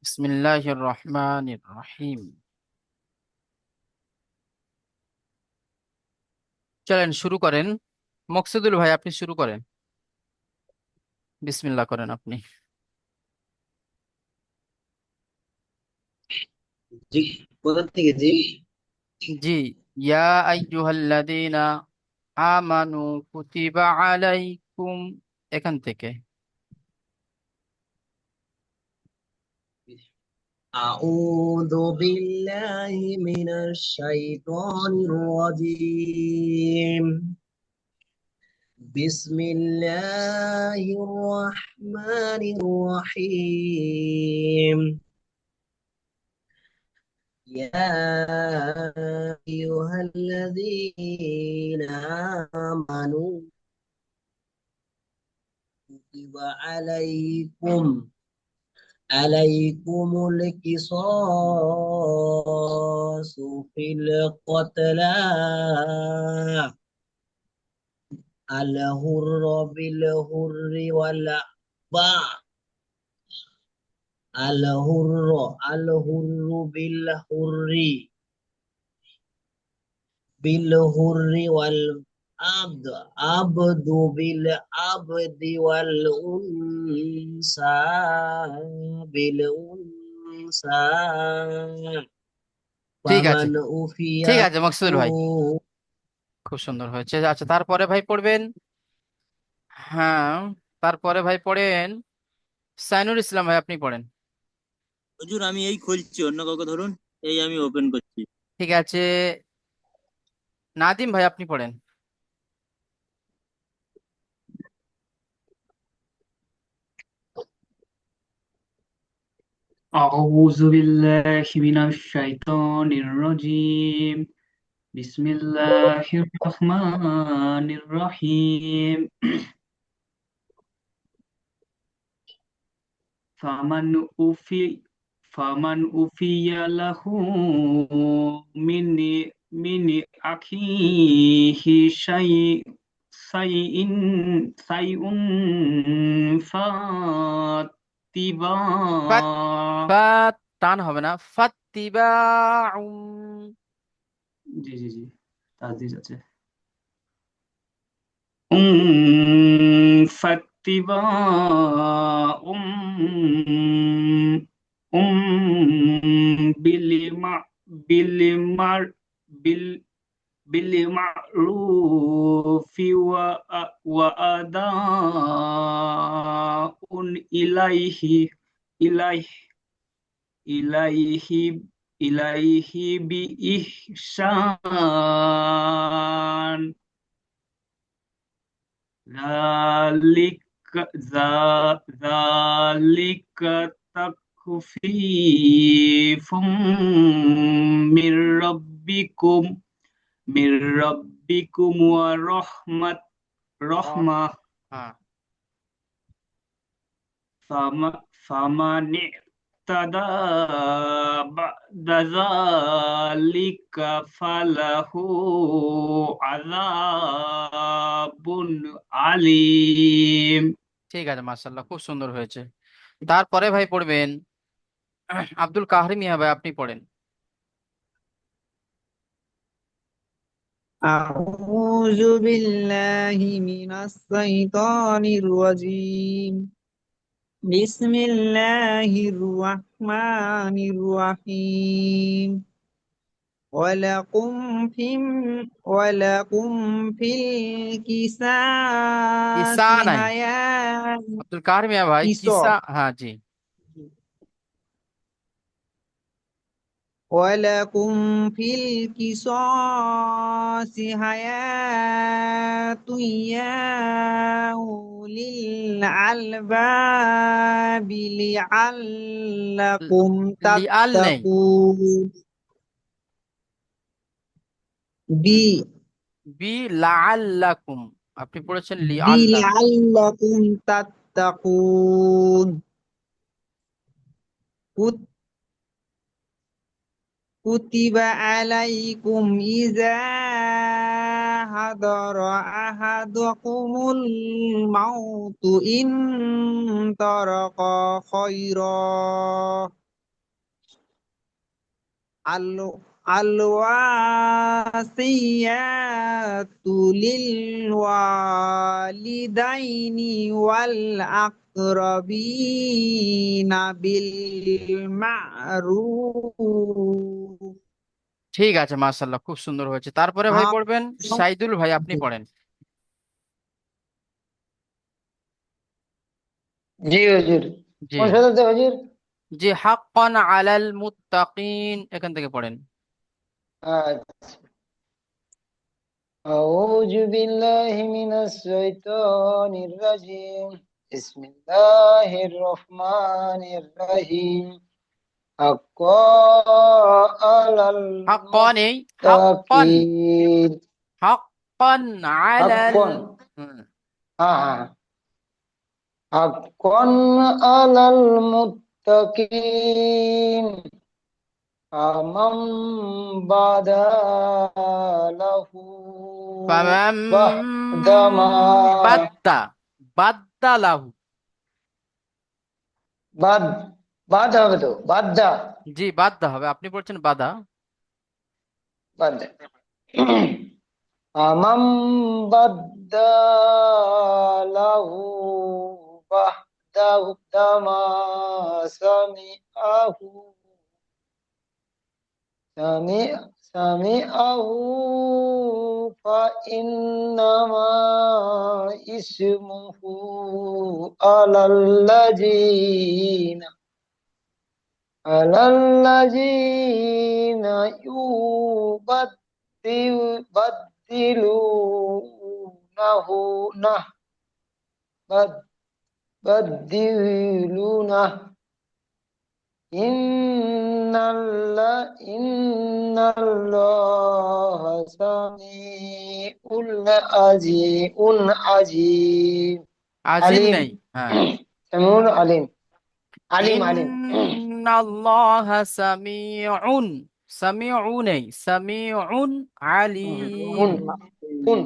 বিসমিল্লাহির রহমানির রহিম। চলেন শুরু করেন। মকসুদুল ভাই আপনি শুরু করেন। বিসমিল্লাহ করেন আপনি। জি, কোথা থেকে জি? জি। ইয়া আইয়ুহাল্লাযীনা আমানু কুতিবা আলাইকুম, এখান থেকে। أعوذ بالله من الشيطان الرجيم. بسم الله الرحمن الرحيم. يا أيها الذين آمنوا كتب عليكم القصاص في القتلى، الحر بالحر الحر بالحر والعبد عبد بالعبد والأنثى بالأنثى ঠিক আছে, فمن أوفي ঠিক আছে له. মকসুদুল ভাই, খুব সুন্দর হয়েছে। আচ্ছা, তারপরে ভাই পড়বেন। হ্যাঁ, তারপরে ভাই পড়েন সাইনুল ইসলাম ভাই, আপনি পড়েন। হুজুর আমি এই খুলছি, অন্য কাউকে ধরুন। এই আমি ওপেন করছি। ঠিক আছে, নাদিম ভাই আপনি পড়েন। أعوذ بالله من الشيطان الرجيم. بسم الله الرحمن الرحيم. فمن أوفي فمن أوفي له من من أخيه شيء ফাত فاتباع. ফাত টান হবে না, ফাত্তিবা। জি জি জি, তাসদিদ আছে। فاتباع بالمع بال بالمعروف وأداء إليه إليه إليه بإحسان. ذلك ذلك تخفيف من ربكم ورحمة রহ رحمة. হ্যাঁ। فمن اعتدى بعد ذلك فله عذاب عليم. ঠিক আছে, মাশাআল্লাহ, খুব সুন্দর হয়েছে। তারপরে ভাই পড়বেন আব্দুল কাহরি মিয়া ভাই, আপনি পড়েন। أعوذ بالله من الشيطان الرجيم. بسم الله الرحمن الرحيم. ولكم في ولكم في কিসা القصاص নাই, حياة. আব্দুল কাহরি মিয়া ভাই, কিসা, কিসর হ্যাঁ জি। ولكم في القصاص حياة يا أولي الألباب لعلكم লিআল নেই, تتقون. بي বি লাআল্লাকুম, আপনি পড়েছেন লিআল্লাকুম। بلعلكم تتقون. كتب عليكم إذا حضر أحدكم الموت إن ترك خيرا الوصيات للوالدين والأقربين بالمعروف ঠিক আছে, মাশাআল্লাহ, খুব সুন্দর হয়েছে। তারপরে ভাই পড়বেন সাইদুল ভাই, আপনি পড়েন। জি হুজুর। জি কোন সূরাতে হুজুর? জি, হাক্কান আলাল মুত্তাকিন, এখান থেকে পড়েন। আচ্ছা। আউযু বিল্লাহি মিনাশ শাইতানির রাজিম। বিসমিল্লাহির রহমানির রহিম। হাক্কা আলাল হাক্কান, এই হাক্কান, মুত্তাকিন। হাক্কান আলাল, হাক্কান। হুম, হ্যাঁ হ্যাঁ। হাক্কান আলাল মুত্তাকিন। ফামান বাদালাহু ফামাম বাদামা বাদ্দা, বাদ্দালাহু, বাদ বাদ হবে তো বাদ্দা জি বাদ্দা হবে, আপনি পড়ছেন বাদা। বাদ আমাম বাদ্দালাহু বাদামা সামিআহু সামি সামিআহু ফাইন্নামা ইসমুহু আলাল্লাযিনা يبدلونه بدلونه إن الله سميع عظيم আজিম عليم নেই, হ্যাঁ। سميع عليم عليم عليم ইন্নাল্লাহা সামিউন, সামিউ নেই, সামিউন আলিম, كن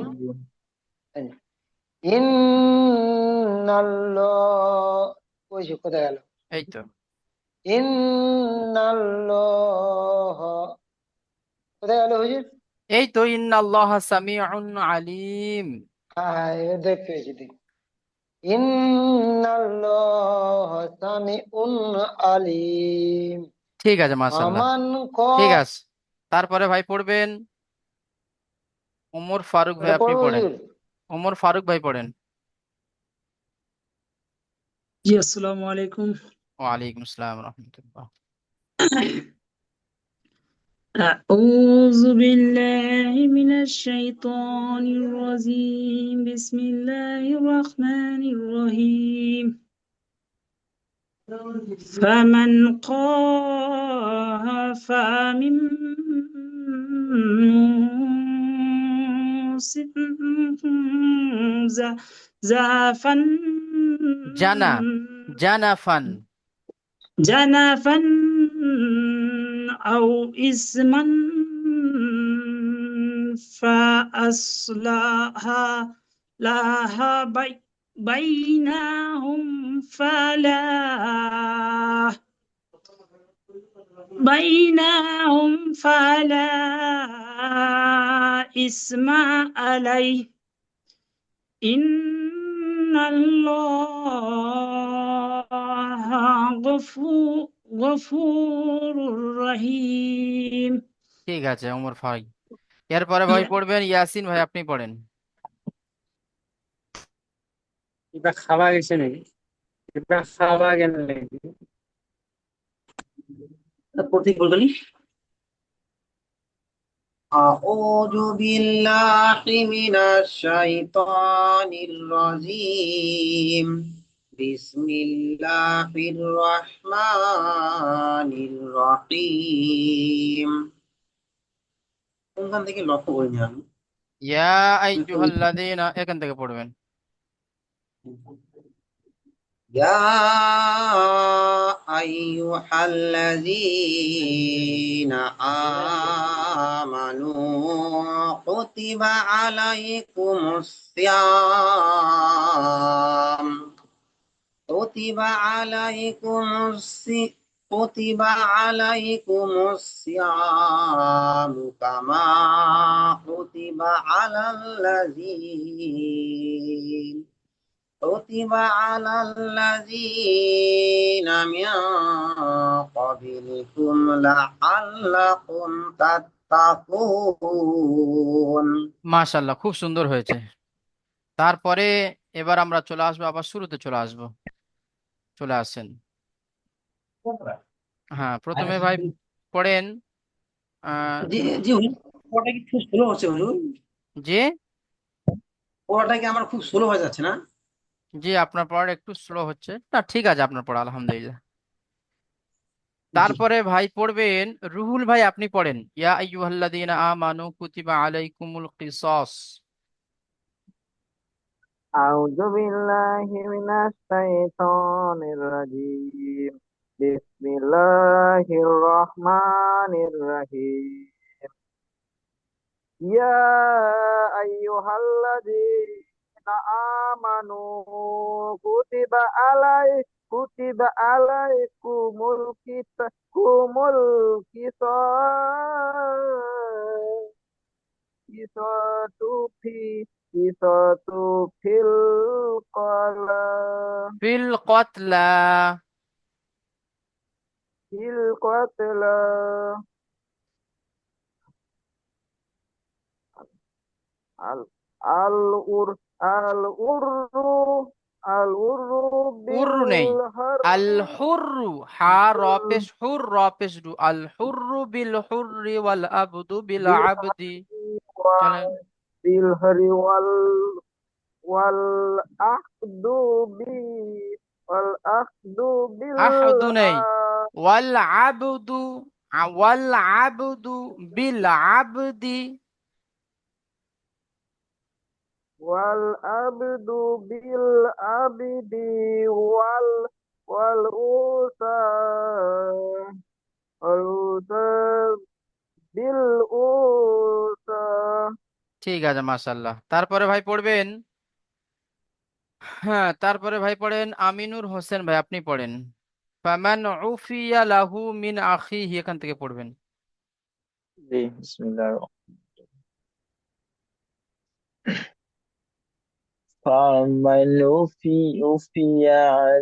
ইন্নাল্লাহ ওই যে কোথায় গেল এই তো, ইন্নাল্লাহ কোথায় গেল হুজুর এই তো, ইন্নাল্লাহা সামিউন আলিম। হ্যাঁ হ্যাঁ এবার দেখতে পেয়েছি দেখ ইন্নাল্লাহ সামিউন আলিম ঠিক আছে, মাশাআল্লাহ, আমান ক ঠিক আছে। তারপরে ভাই পড়বেন ওমর ফারুক ভাই, ওটা আপনি পড়বো পড়েন। হুজুর ওমর ফারুক ভাই পড়েন। জি আসসালামু আলাইকুম। ওয়ালাইকুম আসসালাম রহমতুল্লাহ। أعوذ بالله من الشيطان الرجيم بسم الله الرحمن الرحيم فمن خاف من موص زافا জানা, জানাফান, جنفا أو إثما فأصلح بينهم فلا إثم عليه إن الله غفور رحيم ঠিক আছে ওমর ফারুক। এরপরে ভাই পড়বেন ইয়াসিন ভাই, আপনি পড়েন। কিবা খাবা গেছে নাকি? কিবা খাবা গেল নাকি? প্রতীক বলবেন أعوذ بالله من الشيطان الرجيم بسم الله الرحمن الرحيم কোনখান থেকে লক্ষ্য করিনি আমি ইয়া আইয়ুহাল্লাযীনা, এখান থেকে পড়বেন। يا أيها الذين آمنوا كتب عليكم الصيام كتب عليكم كتب عليكم الصيام كما كتب على الذين من قبلكم لعلكم تتقون মাশাআল্লাহ, খুব সুন্দর হয়েছে। তারপরে এবার আমরা চলে আসবো, আবার শুরুতে চলে আসবো। চলে আসেন। হ্যাঁ, প্রথমে ভাই পড়েন। আহ জি জি হুজুর, পড়াটা কি খুব স্লো হচ্ছে হুজুর? যে পড়াটা কি আমার খুব স্লো হয়ে যাচ্ছে না? যে আপনার পড়া একটু স্লো হচ্ছে না, ঠিক আছে আপনার পড়া, আলহামদুলিল্লাহ। জি। তারপরে ভাই পড়বেন রুহুল ভাই, আপনি পড়েন ইয়া আইয়ুহাল্লাযীনা আমানু কুতিবা আলাইকুমুল কিসাস। أعوذ بالله من الشيطان الرجيم. بسم الله الرحمن الرحيم. يا أيها الذين آمنوا كتب عليكم القصاص في قصاص في القلم ফিল কতলা। في القتلى ال- الأر الأر الأر উরু নেই, بالحر আল হুররু, হা র পেশ হুর, র পেশ রু, আল হুররু বিল হুররি ওয়াল আবদু বিল بالحر আবদি। চলেন। بالحر والأخذ والأخذ আহদু নেই, بالأ ওয়াল আবদু, ওয়াল আবদু বিল আবদি। والعبد بالعبد والأنثى والأنثى بالأنثى. ঠিক আছে, মাশাআল্লাহ। তারপরে ভাই পড়বেন, হ্যাঁ তারপরে ভাই পড়েন আমিনুর হোসেন ভাই, আপনি পড়েন ফামান উফিয়া লাহু মিন আখিহি, এখান থেকে পড়বেন। জি, বিসমিল্লাহ। فمن أوفي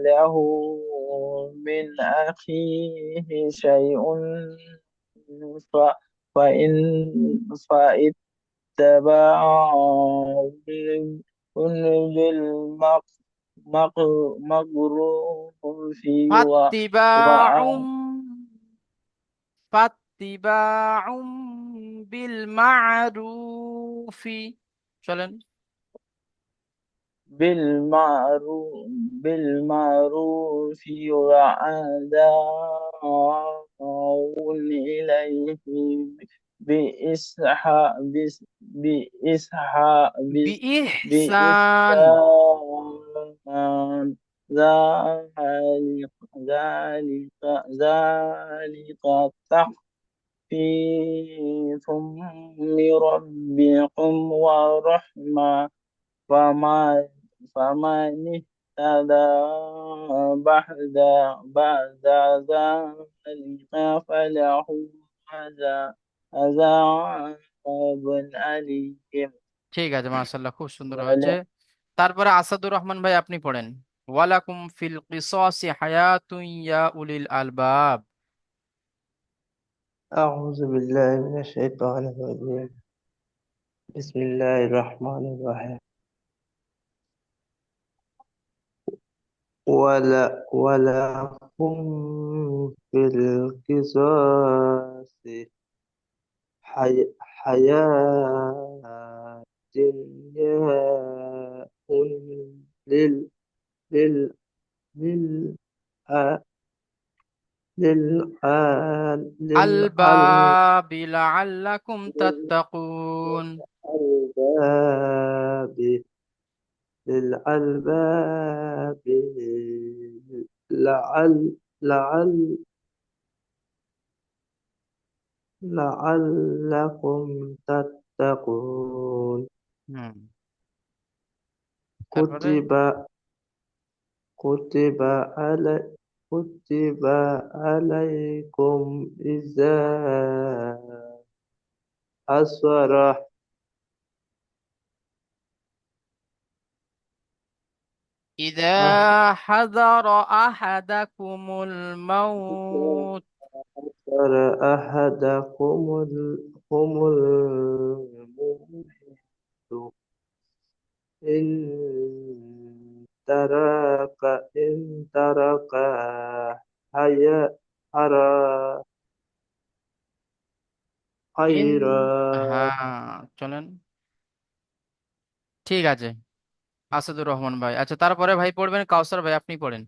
له من أخيه شيء ف- فإن فاتباع بالمعروف ফাত্তিবাউম, ফাত্তিবাউম বিল মারুফি। চলেন। بالمعروف بالمعروف وأداء إليه বিইহসান। بإحسان. ذلك تخفيف من ربكم ورحمة. فما فمن اهتدى بعد بعد ذلك فله عذاب أليم. ঠিক আছে, মাশাআল্লাহ, খুব সুন্দর হয়েছে। তারপরে আসাদুর রহমান ভাই, আপনি পড়েন ওয়ালাকুম ফিল কিসাসি হায়াতুন ইয়া উলিল আলবাব। أعوذ بالله من الشيطان الرجيم. بسم الله الرحمن الرحيم. ولكم في القصاص حياة يا أولي لل لل আলবাব লাআল্লাকুম তাত্তাকুন। للألباب للألباب لعل لعلكم تتقون. হুম। তারপরে كتب كتب علي كتب عليكم إذا حصر إذا حضر أحدكم الموت. حصر أحدكم الموت ترك إن ترك حيا ইন خيرا হ্যাঁ চলেন, ঠিক আছে। আসাদুর রহমান ভাই, আচ্ছা তারপরে ভাই পড়বেন কাউসার ভাই, আপনি পড়েন।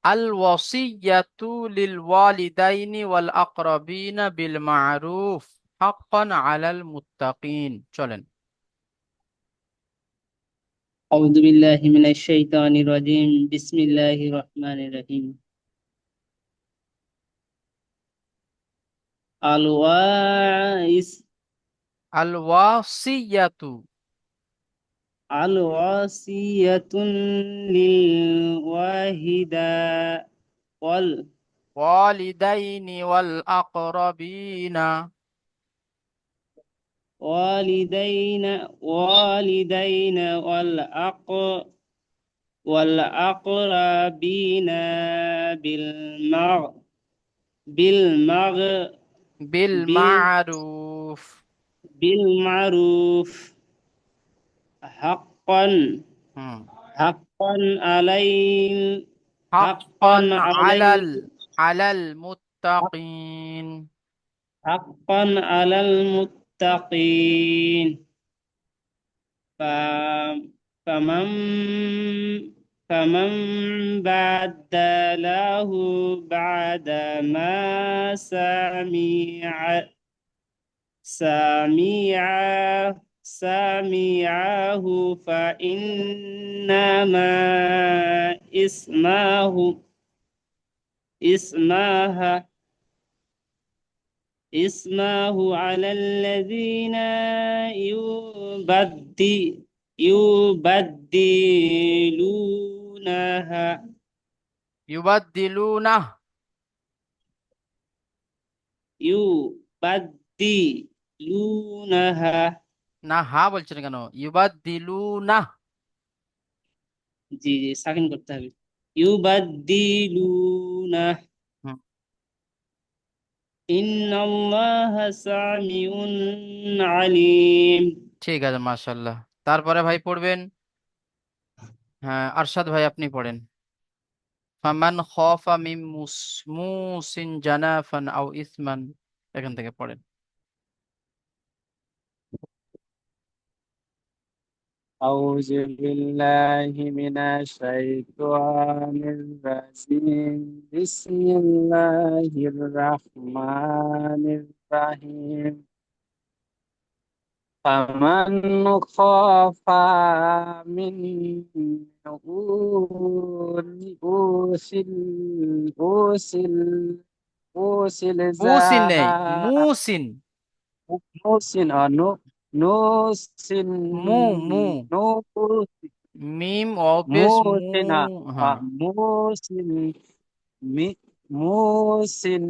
আল ওয়াসিয়াতু লিল ওয়ালিদাইনি ওয়াল আকরাবিনা বিল মারুফ হাক্কান আলাল মুত্তাকিন, চলেন। أعوذ بالله من الشيطان الرجيم بسم الله الرحمن الرحيم الواعس আল ওয়াসিয়াতু الوصية للواحدة ওয়ালিদাইনি ওয়াল আকরাবিনা والوالدين والأقربين بالمغ بالمغ বিল بال- মারুফ। بالمعروف حقا হুম, حقا علي حقا হাক্কান علي আলাল আলাল মুত্তাকিন। حقا على المتقين ف- فمن فمن بدله بعد ما سمعه فإنما اسمه اسمه على الذين يبدلونها ইউবাদদিলুনা يبدلونها না, হা বলছেন কেন? ইউবাদদিলুনা। জি জি সাকিন করতে হবে يبدلونه হুম, إن الله سميع عليم ঠিক আছে, মাশাআল্লাহ। তারপরে ভাই পড়বেন, হ্যাঁ আরশাদ ভাই আপনি পড়েন। ফামান খাফা মিন মুসিন জানাফান আও ইসমান, এখান থেকে পড়েন। أعوذ بالله من الشيطان الرجيم بسم الله الرحمن الرحيم فمن خاف من موص موصل মুসিন নেই, মুসিন। نوسن نوسن মু মু মিম ও পেশ মু। موسن হ্যাঁ, موسن موسن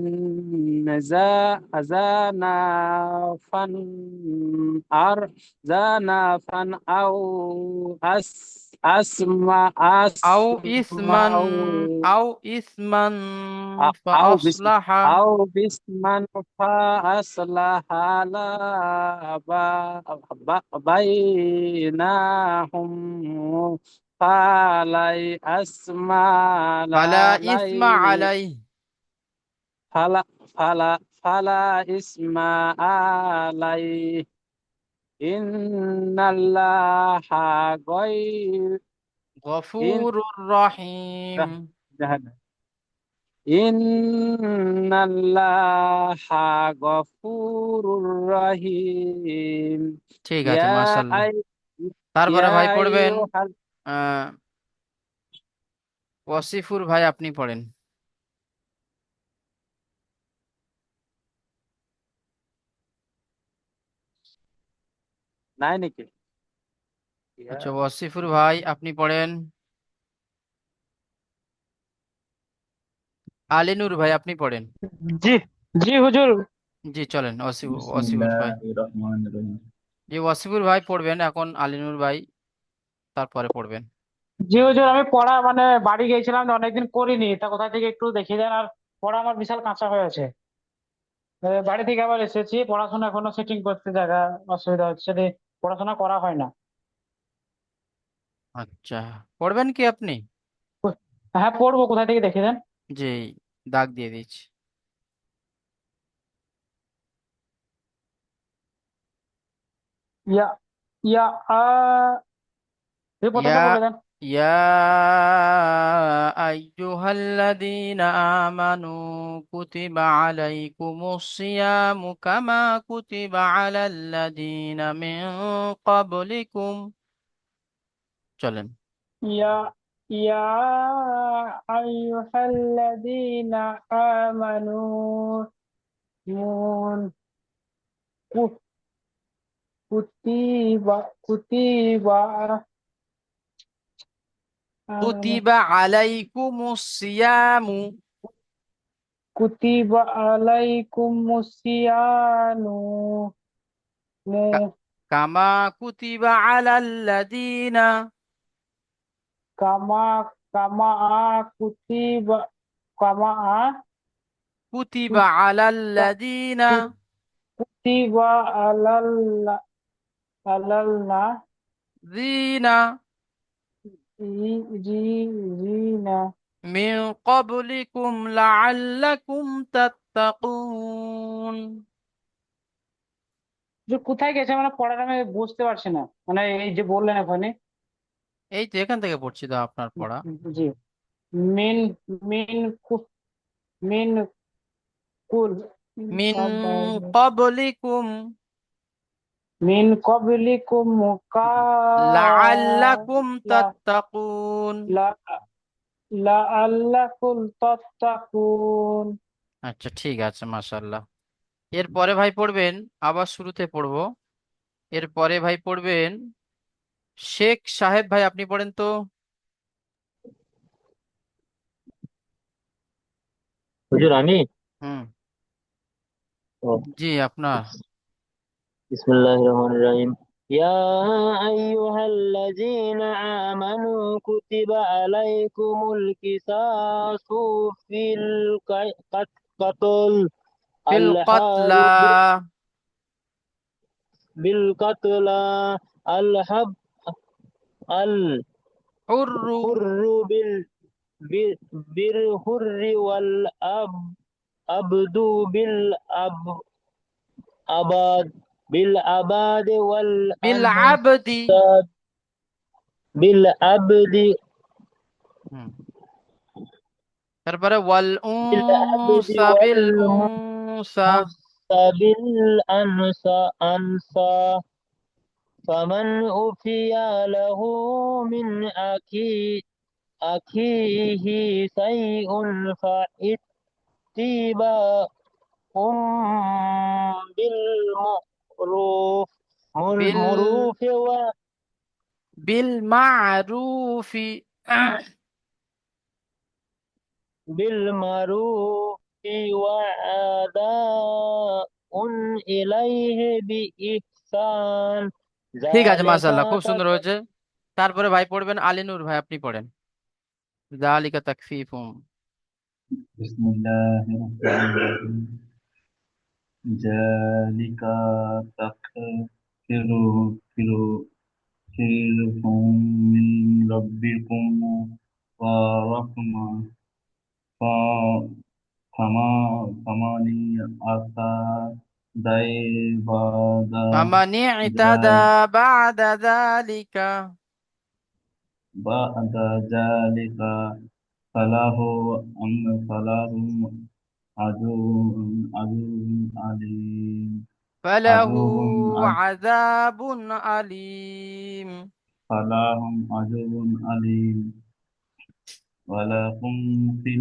زانا فن زانا فن أو আও ইসমান أسمع আও ইসমান أو بسم فأصلح أو بسم فأصلح لا بينهم فلا أسمع ফালা ইসমা عليه আলাই فلا إسم عليه إن الله غير إن গফুরুর রহিম। إن الله غفور رحيم ঠিক আছে, يا মাশাআল্লাহ। أي তারপরে يا ভাই পড়বেন أيها আহ ওয়াসিফুর ভাই, আপনি পড়েন। নাই নাকি আচ্ছা ওয়াসিফুর ভাই আপনি পড়েন। আলিনুর ভাই আপনি পড়েন। জি জি হুজুর। জি চলেন, ওয়াসিফুর ভাই। বিসমিল্লাহির রহমানির রহিম। জি ওয়াসিফুর ভাই পড়বেন এখন, আলিনুর ভাই তারপরে পড়বেন। জি হুজুর, আমি পড়া মানে বাড়ি গেছিলাম তো, অনেকদিন করিনি, তা কোথা থেকে একটু দেখিয়ে দেন। আর পড়া আমার বিশাল কাঁচা হয়ে আছে। বাড়ি থেকে আবার এসেছি, পড়াশোনা এখনো সেটিং করতে জায়গা অসুবিধা হচ্ছে যে পড়াশোনা করা হয় না। আচ্ছা, পড়বেন কি আপনি? হ্যাঁ পড়বো, কোথা থেকে দেখিয়ে দেন। জি, দাগ দিয়ে দিচ্ছি। ইয়া ইয়া আ এই ইয়া প্রথমটা বলে দেন। ইয়া আইয়ুহাল্লাযীনা আমানু কুতিবা আলাইকুমুস সিয়ামু কামা কুতিবা আলাল্লাযীনা মিন ক্বাবলিকুম। চলেন। ইয়া ইয়া আইয়ুহাল্লাযীনা আমানু মুন কু- কুতিবা কুতিবা কুতিবা আলাইকুমুস সিয়ামু কুতিবা আলাইকুমুস সিয়ামু কা- কামা কুতিবা আলাল্লাযীনা কামা কামা কুতিবা কামা কুতিবা আলাল্লাযীনা কুতিবা আলাল্লা আলাল্লা যিনা রিনা। মিন ক্বাবলিকুম লাআল্লাকুম তাত্তাকুন। যে কোথায় গেছে মানে পড়াটা আমি বুঝতে পারছি না, মানে এই যে বললেন এখানে। এই তো এখান থেকে পড়ছি তো আপনার পড়া। জি। মিন মিন মিন কুল মিন ক্বাবলিকুম মিন কবলিকুম লাআল্লাকুম তাত্তাকুন। লা লাআল্লাকুম তাত্তাকুন। আচ্ছা ঠিক আছে, মাশাআল্লাহ। এরপরে ভাই পড়বেন, আবার শুরুতে পড়বো। এরপরে ভাই পড়বেন শেখ সাহেব ভাই, আপনি পড়েন তো। হুজুর আমি হুম। ও, জি আপনার। বিসমিল্লাহির রহমানির রহিম। ইয়া আইয়ুহাল্লাযীনা আমানু কুতিবা আলাইকুমুল কিসাসু ফিল কাতল ফিল আল কতলা হারু বিল কাতলা আল হাব আল হুররু হুররু বিল হুররি ওয়াল আবদু আব আবাদ বিল আবাদ ওয়াল বিল আবদি। আনসাদ বিল আবদি হুম। তারপরে ওয়াল বিল আবদি উনসা ওয়াল বিল উনসা। মুনসা বিল আনসা ফামান উফিয়া লাহু মিন আখিহি শাইউন ফাইত্তিবাউম বিল মারুফ বিল মুরুফ ওয়া বিল মারুফি। بالمعروف وأداء إليه بإحسان ঠিক আছে, ذلك মাশাআল্লাহ, খুব সুন্দর হয়েছে। তারপরে ভাই পড়বেন আলিনুর ভাই, আপনি পড়েন যালিকা তাকফীফুম। بسم الله الرحمن الرحيم ذلك تخفير من ربكم ورحمة فما ثمانية بعد ফামান ইতাদা ذلك বা'দা যালিকা بعد ذلك فله فله عدو عليم ফালাহু عدو আযাবুন আলীম। فلهم عدو عليم ولكم في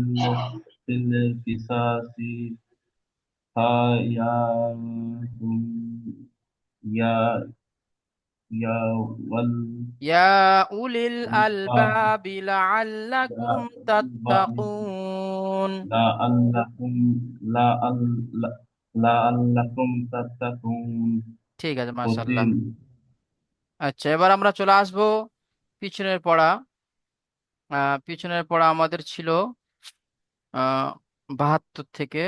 القصاص حياة يا يا ইয়া উলিল والألباب আলবাবি লাআল্লাকুম তাত্তাকুন। তাত্তাকুন। লাআল্লাকুম লাআল্লাকুম তাত্তাকুন। ঠিক আছে, মাশাআল্লাহ। কঠিন। আচ্ছা, এবার আমরা চলে আসবো পিছনের পড়া। পিছনের পড়া আমাদের ছিল 72 থেকে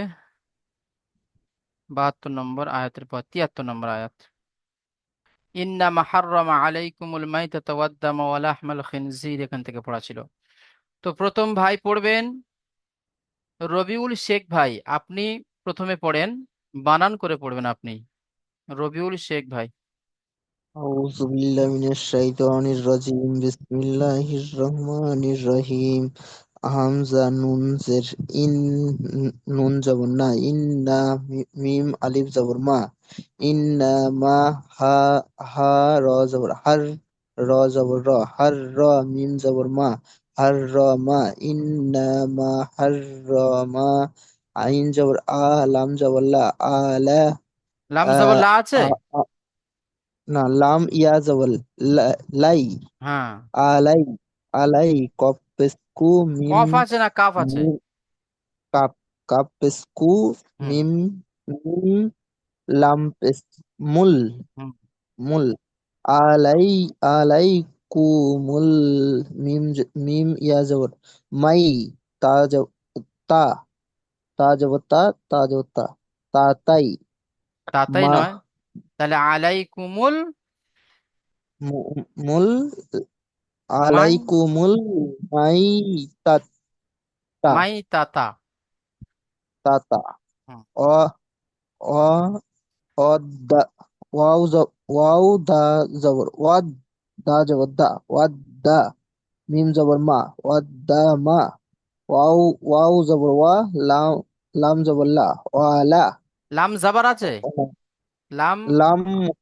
72 নম্বর আয়াতের পর 73 নম্বর আয়াত। ইন্নামা হাররামা আলাইকুমুল মাইতাতা ওয়াদ-দামা ওয়া লাহমাল খিনজির, এখান থেকে পড়া ছিল। তো প্রথম ভাই পড়বেন রবিউল শেখ ভাই, আপনি প্রথমে পড়েন, বানান করে পড়বেন আপনি। রবিউল শেখ ভাই। أعوذ بالله من الشيطان الرجيم بسم الله الرحمن الرحيم হামজা নুন জের ইন নুন জবর না ইন্না মিম আলিফ জবর মা ইন্না মা হা হা র জবর হার র জবর র হার র মিম জবর মা হার র মা ইন্না মা হার র মা আইন জবর আ লাম জবর লা আলা লাম আ জবর লা আছে? আ আ- না লাম ইয়া জবর লাই হ্যাঁ। আলাই আলাই কফ পেস্কু মিম কফ আছে না কাফ আছে? মিম কাপ কাপ পেস্কু হুম। মিম মিম লাম পেস মুল হুম। মুল আলাই আলাই কুমুল মিম ইয়া জবর মাই তা জব তা তা জবর তা তা জবর তা তা তাই তাতাই মা নয়, তাহলে আলাইকুমুল মুল মাই আলাইকুমুল মাই তা তা মাই তাতা। তা তা হুম। অ অ অদা ওয়াও দা জবর ওয়াদ দা জবর দা ওয়াদ দা মিম জবর মা ওয়াদ দা মা ওয়াও ওয়াও জবর ওয়া লাম লাম জবর লা ওয়ালা লাম জবর আছে? লাম। লাম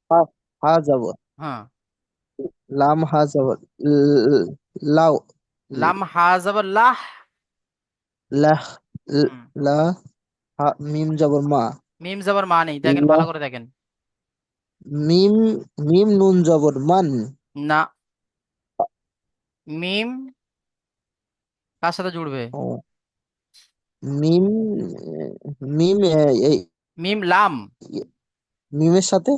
হা হা জবর হ্যাঁ। লাম হা জবর লাও লাম হা জবর লাহ। লাহ হুম। লা হা মিম জবর মা মিম জবর মা নেই, দেখেন লা ভালো করে দেখেন। মিম মিম নুন জবর মান না, মিম কার সাথে জুড়বে? ও, মিম মিম এই মিম লাম। মিমের সাথে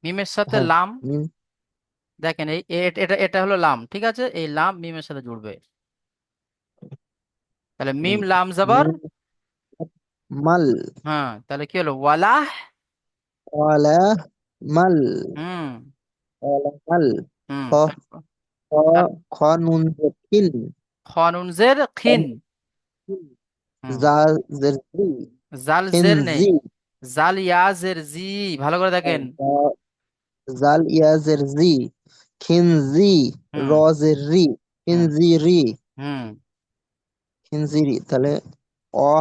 মিমের সাথে হ্যাঁ লাম। মিম দেখেন এটা এটা হলো লাম, ঠিক আছে, এই লাম মিমের সাথে জুড়বে, তাহলে মিম লাম জবর। মিম মাল হ্যাঁ, তাহলে কি হলো? ওয়ালাহ। ওয়ালা মাল হুম। ওয়ালা মাল হুম। খ তারপর খ খ নুন জের খানুনজের খিন। হুম। জা জের জি জাল খিন জের নেই, জি জাল ইয়াজের জি, ভালো করে দেখেন। জাল ইয়া জের জি খিন জি র হুম। জের রি খিন হুম। জি রি হুম। খিন জি রি তাহলে অ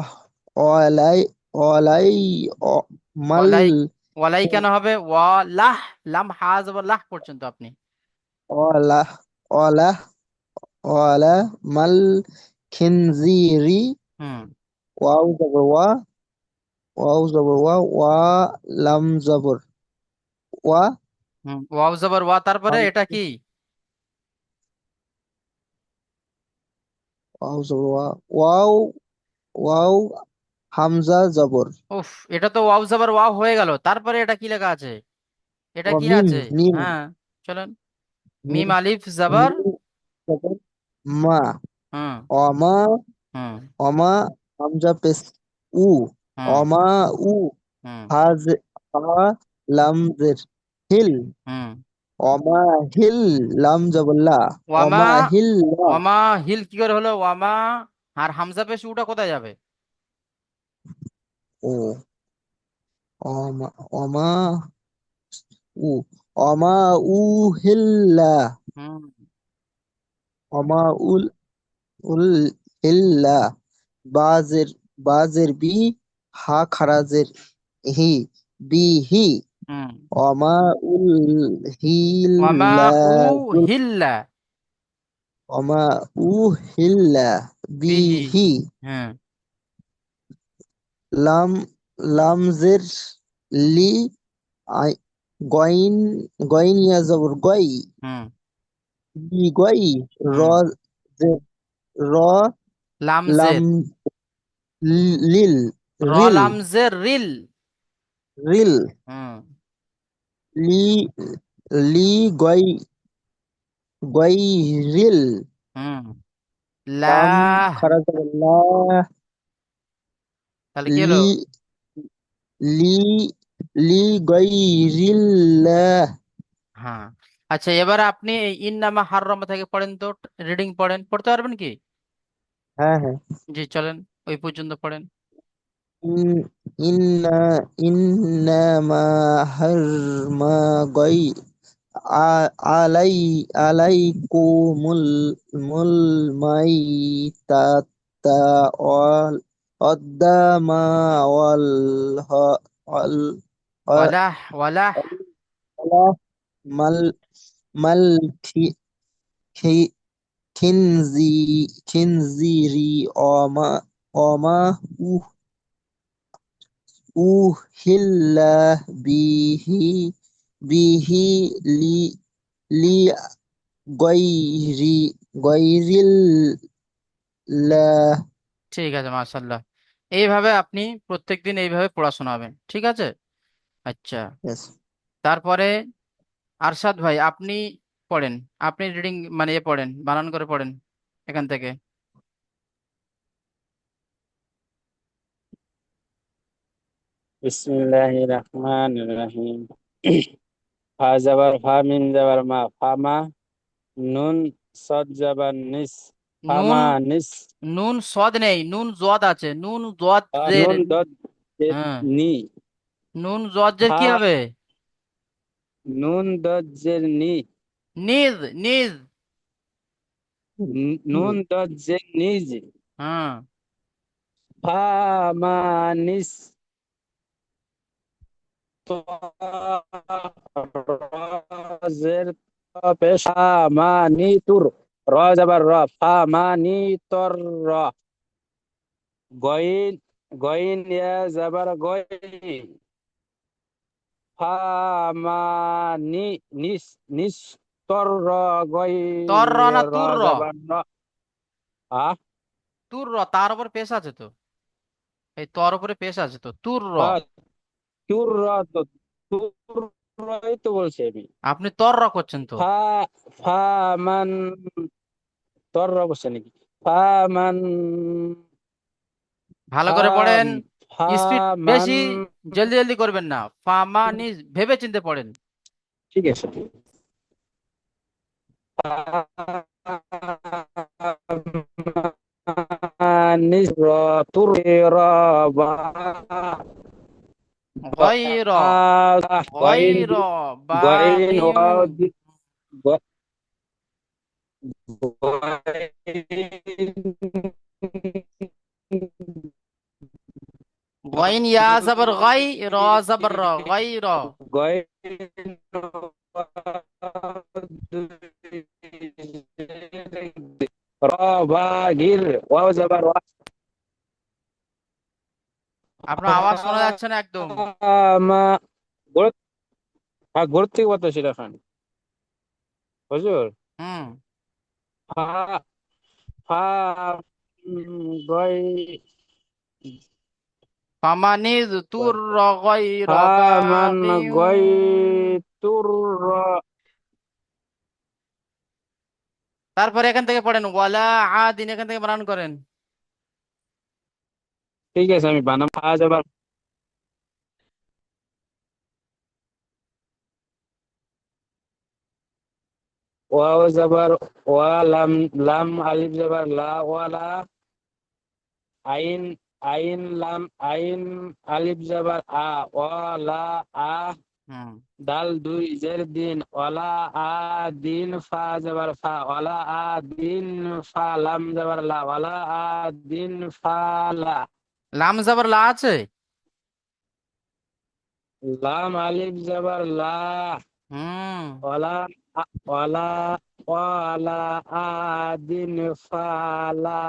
অলাই অলাই অ মাল ওয়ালাই, ওয়ালাই কেন হবে? ওয়ালাহ, লাম হা জবর লাহ পর্যন্ত আপনি। অলা অলা অলা মাল খিনজিরি হুম। ওয়াও জবর ওয়া ওয়াও জবর ওয়া ওয়া লাম জবর ওয়া হুম। ওয়াও জবর ওয়া, তারপরে লাম এটা কি? ওয়াও জবর ওয়া ওয়াও ওয়াও হামজা জবর উফ, এটা তো ওয়াও জবর ওয়াও হয়ে গেল, তারপরে এটা কি লেখা আছে? এটা ও কি মিম আছে? মিম হ্যাঁ, চলেন। মিম মিম আলিফ জবর। মিম জবর মা হুম। অমা হুম। অমা হামজা পেশ উ হুম। অমা উ হুম। হাজ হা লাম জের হিল হুম। অমা হিল লাম জবল্লা ওয়ামা। অমা হিল্লা ওয়ামা হিল কি করে হলো ওয়ামা? আর হামজা পেশ উটা কোথায় যাবে? ও অমা অমা উ অমা উ হিল্লা হুম। অমা উল উল হিল্লা বাজের বাজের বি হা খারাজের হি বি হি হুম। অমা উল ওয়ামা হিল্লা উ হিল্লা অমা উ হিল্লা বিহি। বিহি হ্যাঁ। লাম লামজের লি আই গইন গইন ইয়া জবর গই হুম। লি গই র হুম। জের র লাম লাম জের। লিল র রিল লামজের রিল। রিল হুম। লি লি গই গৈরিল হুম। লাম লাহ। খারাজাল্লাহ তাহলে কি হলো? লি লি লি গৈরিল্লাহ। হ্যাঁ। আচ্ছা, এবার আপনি এই ইন্নামা হাররামা থেকে পড়েন তো, রিডিং পড়েন, পড়তে পারবেন কি? হ্যাঁ হ্যাঁ। জি চলেন, ওই পর্যন্ত পড়েন। ইন ইন্না ইন্নামা হারমা গই আলাই আলাইকুমুল মুল মাইতাতা ওয়াল অদ্দামা ওয়াল ওয়াল ওয়ালাহ ওয়ালাহ। মাল মাল খি- খিনজি খিনজিরি অমা অমা উহিল্লা বিহি বিহি লি লি গৈরি গৈরিল্লাহ। ঠিক আছে, মাশাল্লাহ। এইভাবে আপনি প্রত্যেকদিন এইভাবে পড়াশোনা হবেন, ঠিক আছে? আচ্ছা, Yes. তারপরে আরশাদ ভাই আপনি পড়েন। আপনি রিডিং মানে এ পড়েন, বানান করে পড়েন এখান থেকে। বিসমিল্লাহির রহমানির রহিম। ফা যাবার ফা, মিম যাবার মা, ফামা। নুন সদ যাবার নিস, নুন, ফামা নিস। নুন সদ নেই, নুন জদ আছে, নুন জদ জের। নুন দদ জের হ্যাঁ, নি। নুন জদ জের ফা কি হবে? নুন দদ জের নি। নিজ, নিজ। নুন দদ জের নিজ। হ্যাঁ। ফামা নিস। ত র জের ত পেশা মা নি তুর। র যাবার র, ফামা নি তর র। গইন গইন ইয়া যাবার গই। ফামানি নিস নিস তর র গইন তর র না র তুর র? যাবার ন। আ তুর র, তার উপরে পেশ আছে তো, এই তর উপরে পেশ আছে তো, তুর র। আ, তুর র তো, তুর রই তো বলছি আমি। আপনি তর র করছেন তো। ফা ফামান তর র বলছে নাকি? ফামান ভালো করে পড়েন, ফাম স্পিড ফামান। বেশি জলদি জলদি করবেন না, ফামা নিজ ভেবে চিন্তে পড়েন। ঠিক আছে। ফামানিস র তুর র বা গয়র, গইন গয়র গইন বাগিউ। ওয়াও গইন গইন ইয়া জবর গাই, র জবর র, গায়র। র বা গির ওয়াও যাবার ওয়া। আপনার আওয়াজ শোনা যাচ্ছে না একদম। মা গোর হ্যাঁ গোর থেকে বলতো সেটা খান হুজুর। হুম। ফা ফা গই ফামা নিজ তুর র গয়র ফামান বাগিউ। গই তুর র। তারপরে এখান থেকে পড়েন ওয়ালা আদিন, এখান থেকে বানান করেন। ঠিক আছে আমি বানাম। ফা যাবার ওয়াও যাবার ওয়া, লাম লাম আলিফ যাবার লা, ওয়ালা। আইন আইন লাম আইন আলিফ যাবার আ, ওয়ালা আ। হুম। দাল দুই জের দিন, ওয়ালা আ দিন। ফা যাবার ফা, ওয়ালা আ দিন ফা। লাম যাবার লা, ওয়ালা আ দিন ফা লা। লাম জবর লা আছে। লাম আলিফ যাবার লা, হুম। ওয়ালা ওয়ালা ওয়ালা আ দিন ফা লা।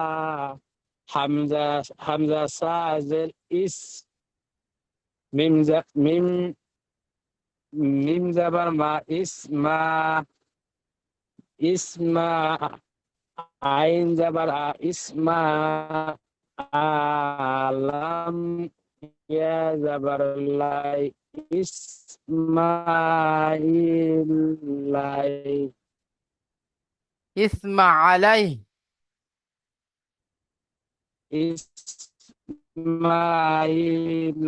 হামজা হামজা সা জের ইস। মিম মিম যাবার মা, ইসমা ইসমা। আইন যাবার আ, ইসমা আলাম ইয়া জাবার লাই ইসমাইল লাই ইসমা আলাই, ইসমাইল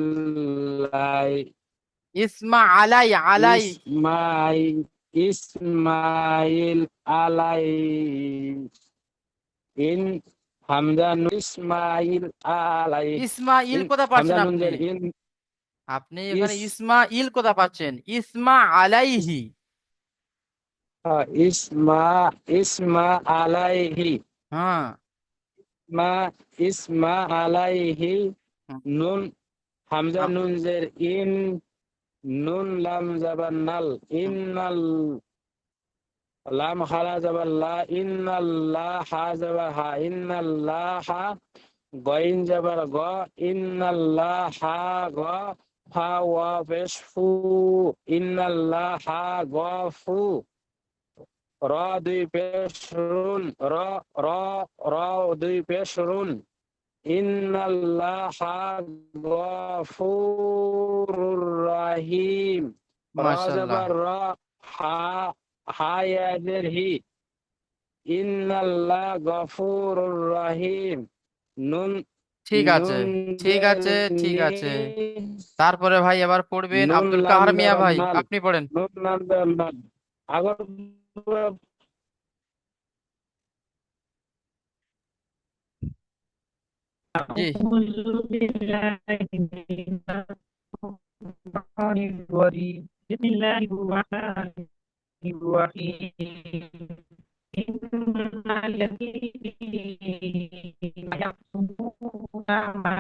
লাই ইসমা আলাই, আলাই, ইসমাইল ইসমাইল আলাই ইন হামজা নুন ইসমাইল আলাই ইসমাইল ইন কোথা হামজা পাচ্ছেন নুন আপনি? জের ইন আপনি এখানে ইস ইসমাইল কোথা পাচ্ছেন? ইসমা আলাইহি। ইসমা ইসমা আলাইহি হ্যাঁ, মা ইসমা আলাইহি হুম, নুন হামজা আ- নুন জের ইন নুন লাম জাবান নাল হুম, ইন্নাল লাম খালা জাবান লা ইন্নাল্লাহ হা জাবার হা ইন্নাল্লাহ গইন জাবার গ ইন্নাল্লাহ গ ফা ওয়া পেশ ফু ইন্নাল্লাহ গ ফু র দুই পেশ রুন র র র দুই পেশ রুন ইন্নাল্লাহা গফুরুর রহিম র মাশাআল্লাহ। জবর র হা হা ইয়াজের হি ইন্নাল্লাহ গফুরুর রহিম নুন ঠিক আছে, নুন ঠিক জের আছে, ঠিক নি আছে। তারপরে ভাই এবার পড়বেন নুন আব্দুল লাম কাহার মিয়া জবর ভাই, নাল আপনি পড়েন। নুন লাম জবর নাল আগর জি, أعوذ بالله من الشيطان الرجيم بسم الله الرحمن الرحيم إن الذين يكتمون ما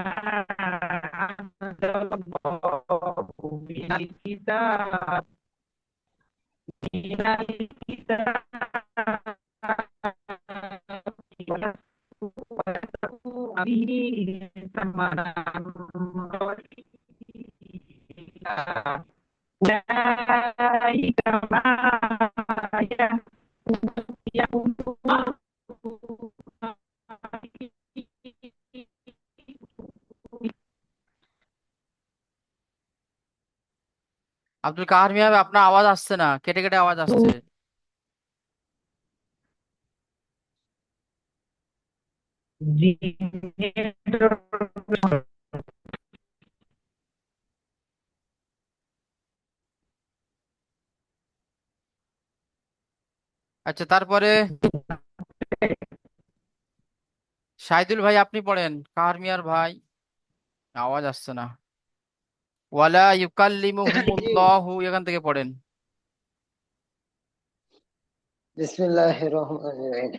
أنزل الله من الكتاب من الكتاب ويشترون به ثمنا قليلا أولئك ما يأكلون আব্দুল কাহার মিয়া ভাই, আপনার আওয়াজ আসছে না, কেটে কেটে আওয়াজ আসছে। আচ্ছা, তারপরে শাহিদুল ভাই আপনি পড়েন, কাহার মিয়ার ভাই আওয়াজ আসছে না। ওয়ালা জি ইউকাল্লিমুহুমুল্লাহু, এখান থেকে পড়েন। বিসমিল্লাহির রহমানির রহিম